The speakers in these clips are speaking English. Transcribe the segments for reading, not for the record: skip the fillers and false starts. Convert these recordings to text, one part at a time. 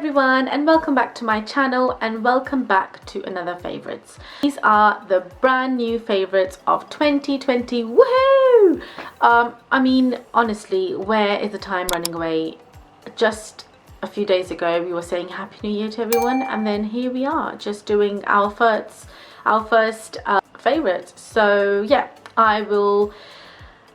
everyone, and welcome back to my channel, and welcome back to another favorites. These are the brand new favorites of 2020. Woohoo! I mean, honestly, where is the time running away? Just a few days ago we were saying Happy New Year to everyone, and then here we are just doing our first favorites. So yeah, I will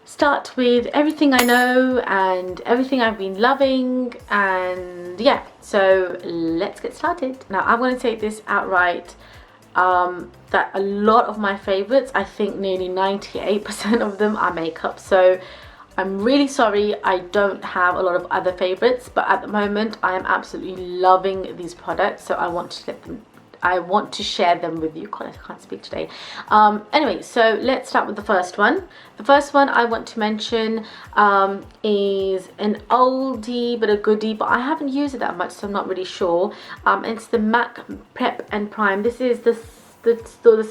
start with everything I know and everything I've been loving, and yeah, so let's get started. Now I'm going to take this outright that a lot of my favorites, I think nearly 98% of them, are makeup. So I'm really sorry I don't have a lot of other favorites, but at the moment I am absolutely loving these products, so I want to share them with you. God, I can't speak today. Anyway, so let's start with the first one. The first one I want to mention is an oldie but a goodie, but I haven't used it that much, so I'm not really sure. It's the MAC Prep+Prime. This is the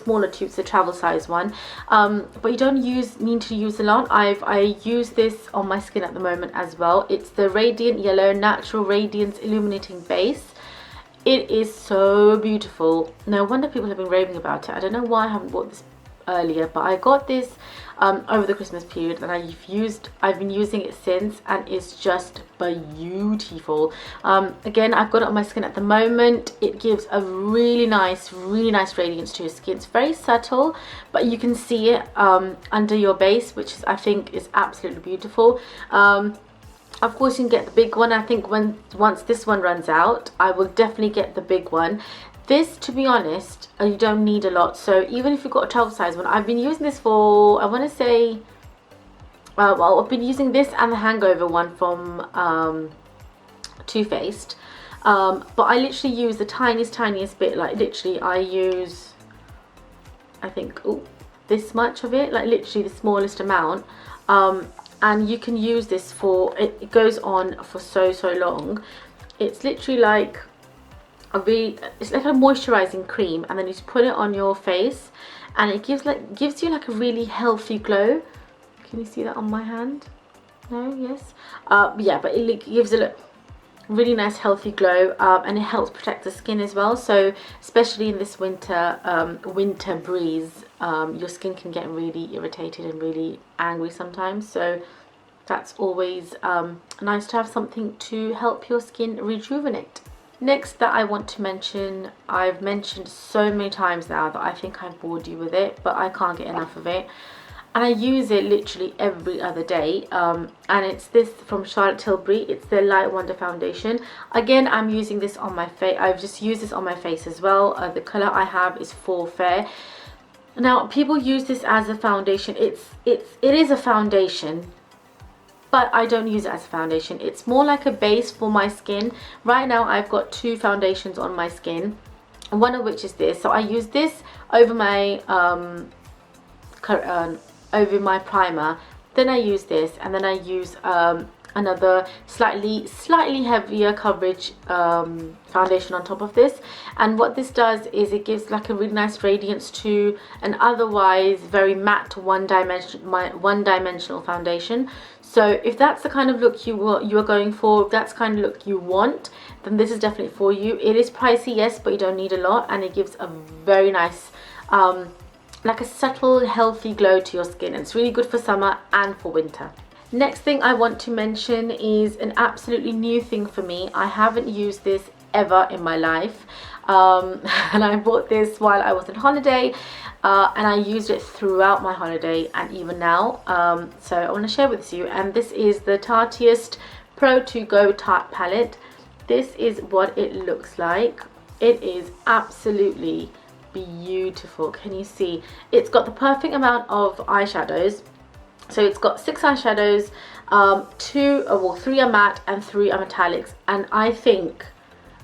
smaller tubes, the travel size one, but you don't need to use a lot. I use this on my skin at the moment as well. It's the Radiant Yellow Natural Radiance Illuminating Base. It is so beautiful. No wonder people have been raving about it. I don't know why I haven't bought this earlier, but I got this over the Christmas period, and I've been using it since, and it's just beautiful. Again, I've got it on my skin at the moment. It gives a really nice radiance to your skin. It's very subtle, but you can see it under your base, which I think is absolutely beautiful. Of course, you can get the big one. I think once this one runs out, I will definitely get the big one. This, to be honest, you don't need a lot. So even if you've got a 12 size one, I've been using this for, I want to say, well, I've been using this and the Hangover one from Too Faced. But I literally use the tiniest bit. Like literally, I use, I think, this much of it. Like literally the smallest amount. And you can use this for, it goes on for so long. It's literally like it's like a moisturizing cream, and then you just put it on your face, and it gives you like a really healthy glow. Can you see that on my hand? No? Yes? Yeah, but it gives a really nice healthy glow, and it helps protect the skin as well. So especially in this winter breeze, your skin can get really irritated and really angry sometimes, so that's always nice to have something to help your skin rejuvenate. Next that I want to mention, I've mentioned so many times now that I think I've bored you with it, but I can't get enough of it, and I use it literally every other day, and it's this from Tilbury. It's their Light Wonder foundation. Again, I'm using this on my face. I've just used this on my face as well. The color I have is Full Fair. Now people use this as a foundation. It is a foundation, but I don't use it as a foundation. It's more like a base for my skin. Right now I've got two foundations on my skin, one of which is this. So I use this over my primer, then I use this, and then I use another slightly heavier coverage foundation on top of this. And what this does is it gives like a really nice radiance to an otherwise very matte one-dimensional foundation. So if that's the kind of look you are going for, if that's the kind of look you want, then this is definitely for you. It is pricey, yes, but you don't need a lot, and it gives a very nice like a subtle healthy glow to your skin. It's really good for summer and for winter. Next thing I want to mention is an absolutely new thing for me. I haven't used this ever in my life, and I bought this while I was on holiday, and I used it throughout my holiday and even now, so I want to share with you. And this is the Tarteist Pro 2 Go Tarte palette. This is what it looks like. It is absolutely beautiful. Can you see? It's got the perfect amount of eyeshadows. So it's got 6 eyeshadows, 3 are matte and 3 are metallics, and I think,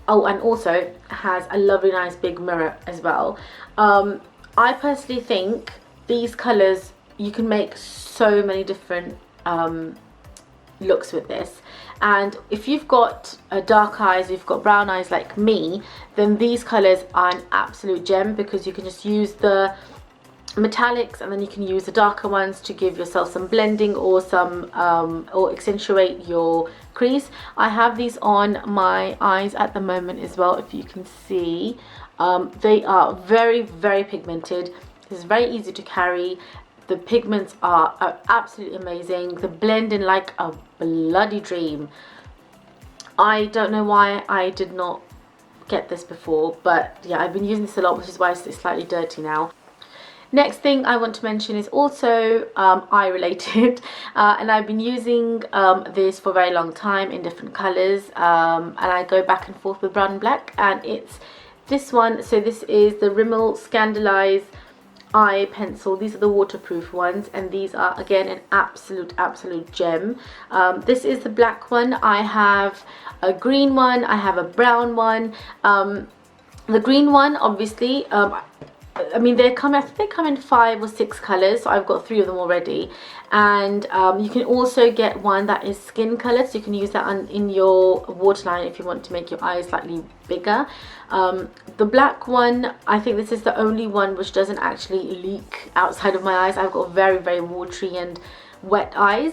oh, and also has a lovely nice big mirror as well. I personally think these colors, you can make so many different looks with this, and if you've got dark eyes, you've got brown eyes like me, then these colors are an absolute gem, because you can just use the metallics, and then you can use the darker ones to give yourself some blending or some or accentuate your crease. I have these on my eyes at the moment as well, if you can see. They are very, very pigmented. It's very easy to carry. The pigments are absolutely amazing. They blend in like a bloody dream. I don't know why I did not get this before, but yeah, I've been using this a lot, which is why it's slightly dirty now. Next thing I want to mention is also eye related, and I've been using this for a very long time in different colors, and I go back and forth with brown and black, and it's this one. So this is the Rimmel Scandaleyes eye pencil. These are the waterproof ones, and these are again an absolute gem. This is the black one. I have a green one, I have a brown one. The green one, obviously, I mean, I think they come in 5 or 6 colors, so I've got 3 of them already. And you can also get one that is skin colored, so you can use that in your waterline if you want to make your eyes slightly bigger. The black one, I think this is the only one which doesn't actually leak outside of my eyes. I've got very, very watery and wet eyes.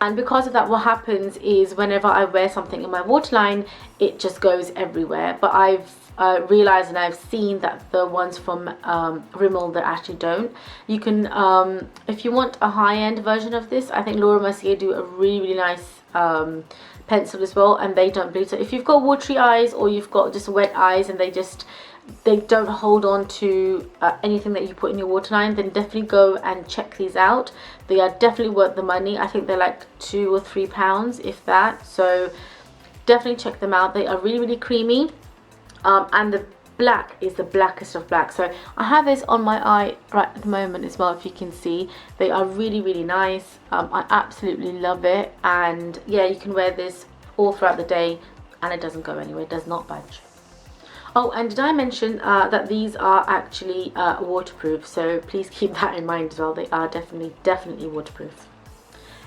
And because of that, what happens is whenever I wear something in my waterline, it just goes everywhere. But I've realized and I've seen that the ones from Rimmel, that actually don't. You can, if you want a high-end version of this, I think Laura Mercier do a really nice pencil as well, and they don't bleed. So if you've got watery eyes or you've got just wet eyes and they don't hold on to anything that you put in your waterline, then definitely go and check these out. They are definitely worth the money. I think they're like £2 or £3, if that. So definitely check them out. They are really creamy. And the black is the blackest of black. So I have this on my eye right at the moment as well, if you can see. They are really nice. I absolutely love it. And yeah, you can wear this all throughout the day and it doesn't go anywhere. It does not budge. Oh, and did I mention that these are actually waterproof? So please keep that in mind as well. They are definitely waterproof.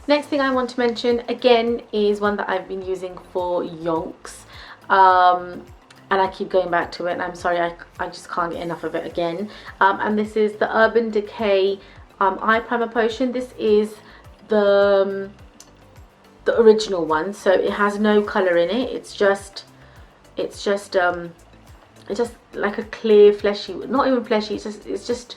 Next thing I want to mention again is one that I've been using for yonks. And I keep going back to it, and I'm sorry, I just can't get enough of it again. And this is the Urban Decay Eye Primer Potion. This is the original one, so it has no colour in it. It's just like a clear, fleshy, not even fleshy. It's just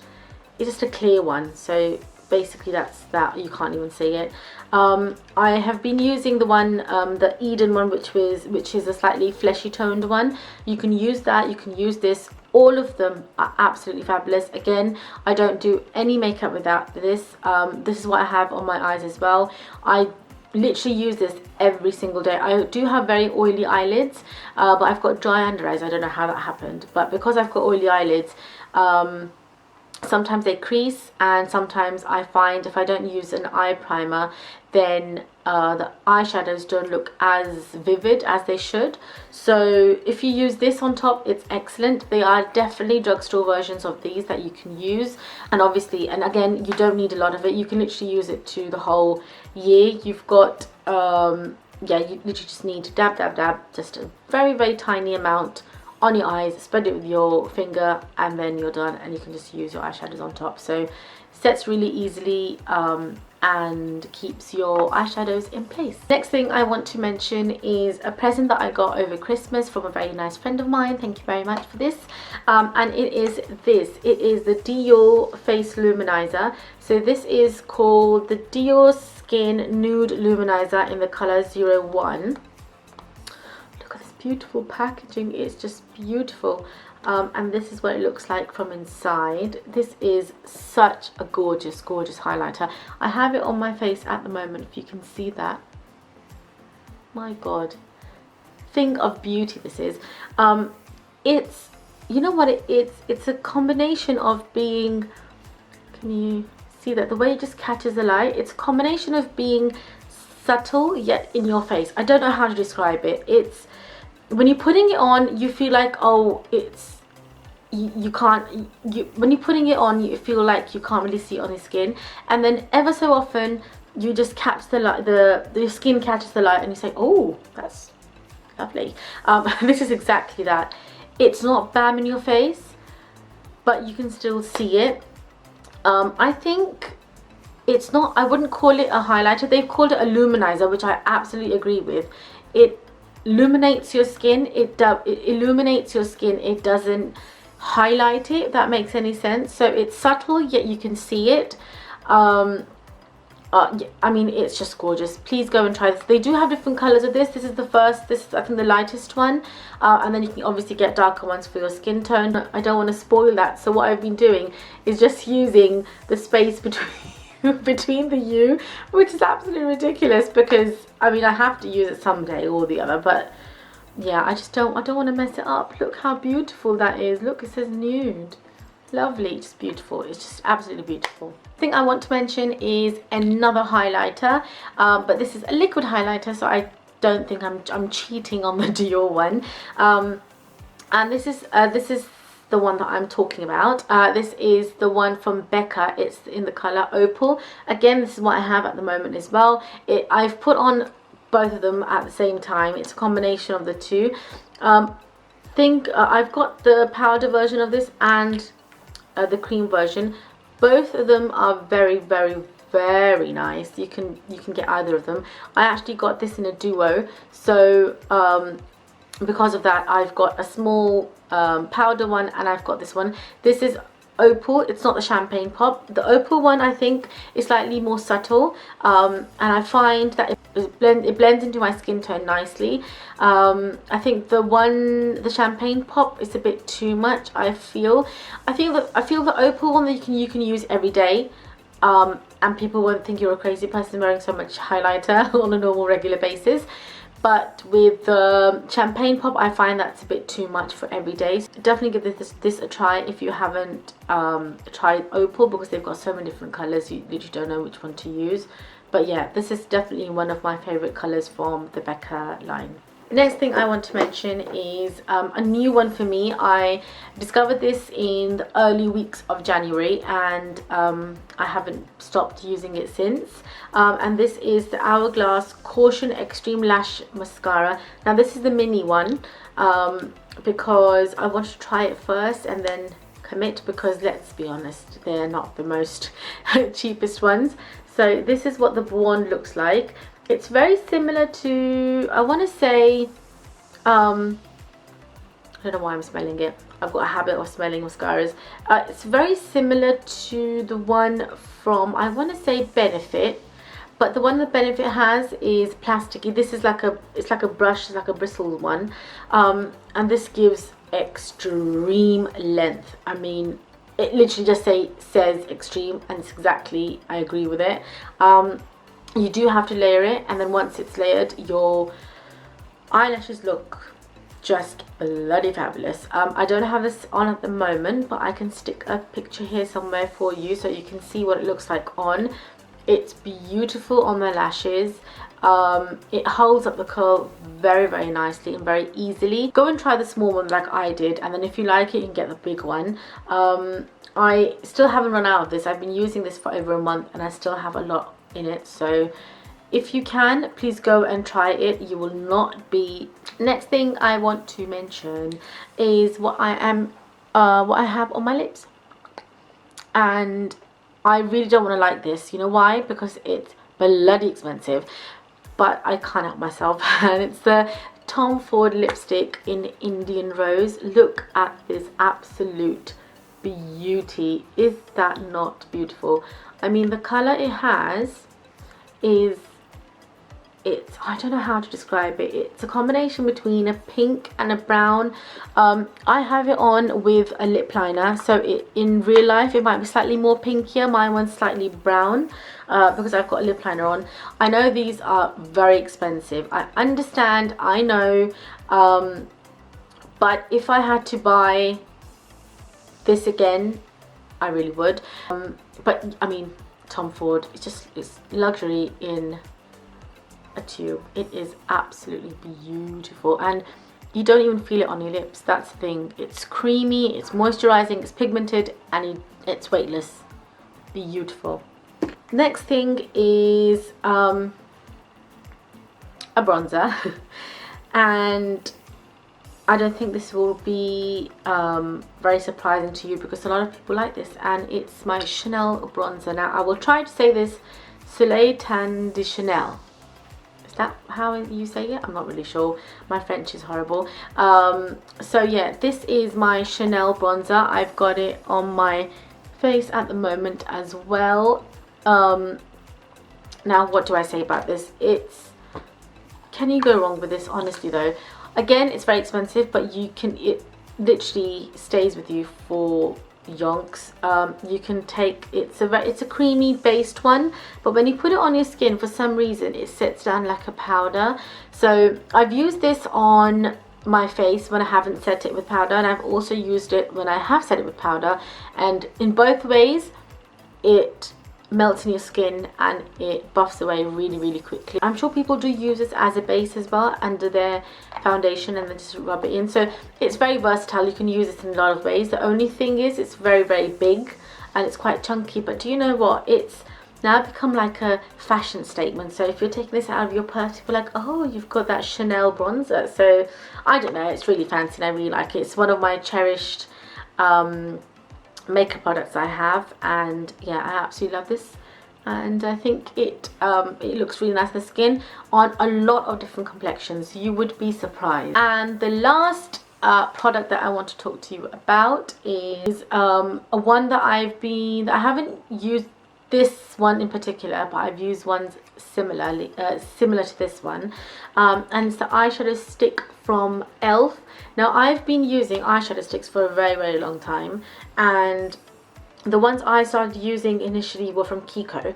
a clear one. So basically that's that. You can't even see it. I have been using the one, the Eden one, which is a slightly fleshy toned one. You can use that. You can use this. All of them are absolutely fabulous. Again, I don't do any makeup without this. This is what I have on my eyes as well. I literally use this every single day. I do have very oily eyelids, but I've got dry under eyes. I don't know how that happened, but because I've got oily eyelids, sometimes they crease, and sometimes I find if I don't use an eye primer, then the eyeshadows don't look as vivid as they should. So if you use this on top, it's excellent. They are definitely drugstore versions of these that you can use, and obviously, and again, you don't need a lot of it. You can literally use it to the whole year. You've got yeah, you literally just need to dab, just a very tiny amount on your eyes, spread it with your finger, and then you're done, and you can just use your eyeshadows on top. So sets really easily and keeps your eyeshadows in place. Next thing I want to mention is a present that I got over Christmas from a very nice friend of mine. Thank you very much for this. And it is this. It is the Dior Face Luminizer. So this is called the Dior Skin Nude Luminizer in the color 01. Beautiful packaging. It's just beautiful, and this is what it looks like from inside. This is such a gorgeous highlighter. I have it on my face at the moment, if you can see that. My god, thing of beauty this is. It's, you know what it is, it's a combination of being, can you see that, the way it just catches the light? It's a combination of being subtle yet in your face. I don't know how to describe it. It's, when you're putting it on, you feel like, oh, it's, you can't, when you're putting it on, you feel like you can't really see it on your skin, and then ever so often you just catch the light, the skin catches the light, and you say, oh, that's lovely. This is exactly that. It's not bam in your face, but you can still see it. I think it's not, I wouldn't call it a highlighter. They've called it a luminizer, which I absolutely agree with. It illuminates your skin. It illuminates your skin. It doesn't highlight it, if that makes any sense. So it's subtle, yet you can see it. I mean, it's just gorgeous. Please go and try this. They do have different colors of this. This is the first, this is I think the lightest one, and then you can obviously get darker ones for your skin tone. I don't want to spoil that, so what I've been doing is just using the space between the U, which is absolutely ridiculous, because I mean, I have to use it someday or the other, but yeah, I don't want to mess it up. Look how beautiful that is. Look, it says nude. Lovely, just beautiful. It's just absolutely beautiful. Thing I want to mention is another highlighter, but this is a liquid highlighter, so I don't think I'm cheating on the Dior one. And this is the one that I'm talking about. This is the one from Becca. It's in the color Opal. Again, this is what I have at the moment as well. I've put on both of them at the same time. It's a combination of the two. I've got the powder version of this and the cream version. Both of them are very, very, very nice. You can get either of them. I actually got this in a duo, so because of that, I've got a small powder one, and I've got this one. This is Opal. It's not the champagne pop. The Opal one, I think, is slightly more subtle, and I find that it blends into my skin tone nicely. I think the champagne pop is a bit too much. I feel the Opal one that you can use every day, and people won't think you're a crazy person wearing so much highlighter on a normal regular basis. But with the champagne pop, I find that's a bit too much for every day. So definitely give this a try if you haven't tried Opal, because they've got so many different colors, you literally don't know which one to use. But yeah, this is definitely one of my favorite colors from the Becca line. Next thing I want to mention is a new one for me. I discovered this in the early weeks of January, and I haven't stopped using it since. And this is the Hourglass Caution Extreme Lash Mascara. Now this is the mini one, because I wanted to try it first and then commit, because let's be honest, they're not the most cheapest ones. So this is what the wand looks like. It's very similar to, I want to say, I don't know why I'm smelling it. I've got a habit of smelling mascaras. It's very similar to the one from, I want to say, Benefit, but the one that Benefit has is plasticky. This is like it's like a brush, it's like a bristled one, and this gives extreme length. I mean, it literally just says extreme, and it's exactly, I agree with it. You do have to layer it, and then once it's layered, your eyelashes look just bloody fabulous. I don't have this on at the moment, but I can stick a picture here somewhere for you so you can see what it looks like on. It's beautiful on the lashes. It holds up the curl very, very nicely and very easily. Go and try the small one like I did, and then if you like it, you can get the big one. I still haven't run out of this. I've been using this for over a month, and I still have a lot in it, so if you can, please go and try it. You will not be. Next thing I want to mention is what I have on my lips, and I really don't want to like this. You know why? Because it's bloody expensive, but I can't help myself. And it's the Tom Ford lipstick in Indian Rose. Look at this absolute beauty. Is that not beautiful? I mean, the color it has is, I don't know how to describe it. It's a combination between a pink and a brown. I have it on with a lip liner, so in real life it might be slightly more pinkier. My one's slightly brown because I've got a lip liner on. I know these are very expensive, I understand, I know, but if I had to buy this again, I really would. But I mean, Tom Ford, it's luxury in a tube. It is absolutely beautiful, and you don't even feel it on your lips. That's the thing. It's creamy, it's moisturizing, it's pigmented, and it's weightless. Beautiful. Next thing is a bronzer and I don't think this will be very surprising to you because a lot of people like this, and it's my Chanel bronzer. Now I will try to say this, Soleil Tan de Chanel. Is that how you say it? I'm not really sure. My French is horrible. So yeah, this is my Chanel bronzer. I've got it on my face at the moment as well. Now what do I say about this? Can you go wrong with this, honestly though? Again, it's very expensive, but it literally stays with you for yonks. You can take, it's a creamy based one, but when you put it on your skin, for some reason it sets down like a powder. So I've used this on my face when I haven't set it with powder, and I've also used it when I have set it with powder, and in both ways it melts in your skin and it buffs away really, really quickly. I'm sure people do use this as a base as well under their foundation and then just rub it in. So it's very versatile. You can use this in a lot of ways. The only thing is it's very, very big and it's quite chunky, but do you know what? It's now become like a fashion statement. So if you're taking this out of your purse, you're like, oh, you've got that Chanel bronzer. So I don't know, it's really fancy and I really like it. It's one of my cherished makeup products I have, and yeah, I absolutely love this, and I think it looks really nice on the skin on a lot of different complexions. You would be surprised. And the last product that I want to talk to you about is a one that I haven't used this one in particular, but I've used ones similar to this one, and it's the eyeshadow stick from ELF. Now I've been using eyeshadow sticks for a very, very long time, and the ones I started using initially were from Kiko.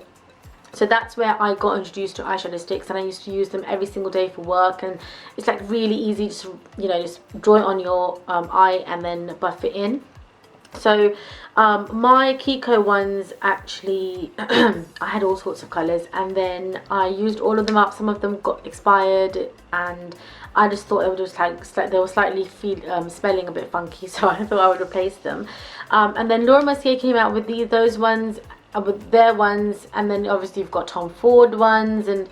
So that's where I got introduced to eyeshadow sticks, and I used to use them every single day for work, and it's like really easy, just just draw it on your eye and then buff it in. So my Kiko ones, actually I had all sorts of colours, and then I used all of them up. Some of them got expired, and I just thought it would just like they were slightly smelling a bit funky, so I thought I would replace them. And then Laura Mercier came out with those ones, with their ones, and then obviously you've got Tom Ford ones, and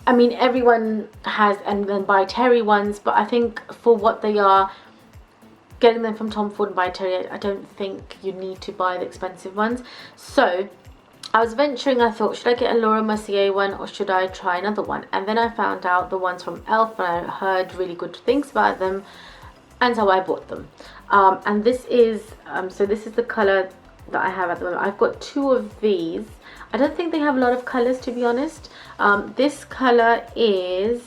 I mean everyone has, and then By Terry ones, but I think for what they are, getting them from Tom Ford and By Terry, I don't think you need to buy the expensive ones. So I was venturing, I thought, should I get a Laura Mercier one or should I try another one? And then I found out the ones from ELF, and I heard really good things about them, and so I bought them. And this is so this is the colour that I have at the moment. I've got two of these. I don't think they have a lot of colours, to be honest. This colour is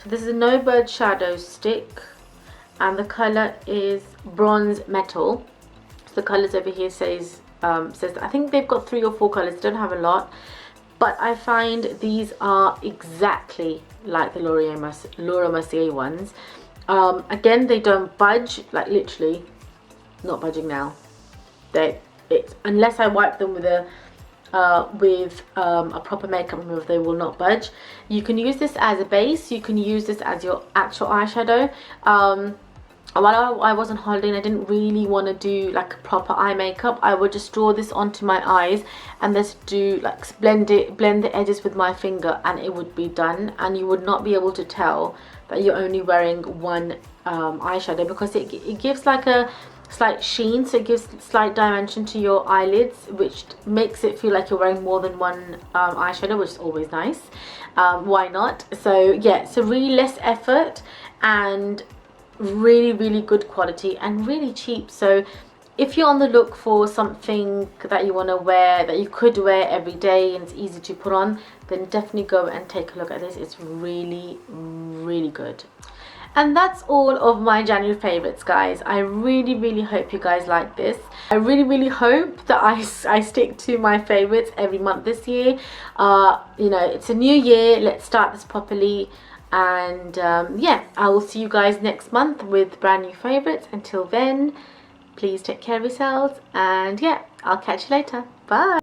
so this is a No Bird Shadow Stick, and the colour is Bronze Metal. So the colours over here says I think they've got 3 or 4 colours, they don't have a lot, but I find these are exactly like the Laura Mercier ones. Again, they don't budge, like literally not budging now. Unless I wipe them with a proper makeup remover, they will not budge. You can use this as a base, you can use this as your actual eyeshadow. While I was on holiday and I didn't really want to do like proper eye makeup, I would just draw this onto my eyes and just do like blend the edges with my finger, and it would be done, and you would not be able to tell that you're only wearing one eyeshadow, because it gives like a slight sheen, so it gives slight dimension to your eyelids, which makes it feel like you're wearing more than one eyeshadow, which is always nice. Why not? So yeah, so really less effort and really, really good quality and really cheap. So if you're on the look for something that you want to wear, that you could wear every day and it's easy to put on, then definitely go and take a look at this. It's really, really good. And that's all of my January favorites, guys. I really, really hope you guys like this. I really, really hope that I stick to my favorites every month this year. It's a new year. Let's start this properly. And yeah, I will see you guys next month with brand new favorites. Until then, please take care of yourselves. And yeah, I'll catch you later. Bye.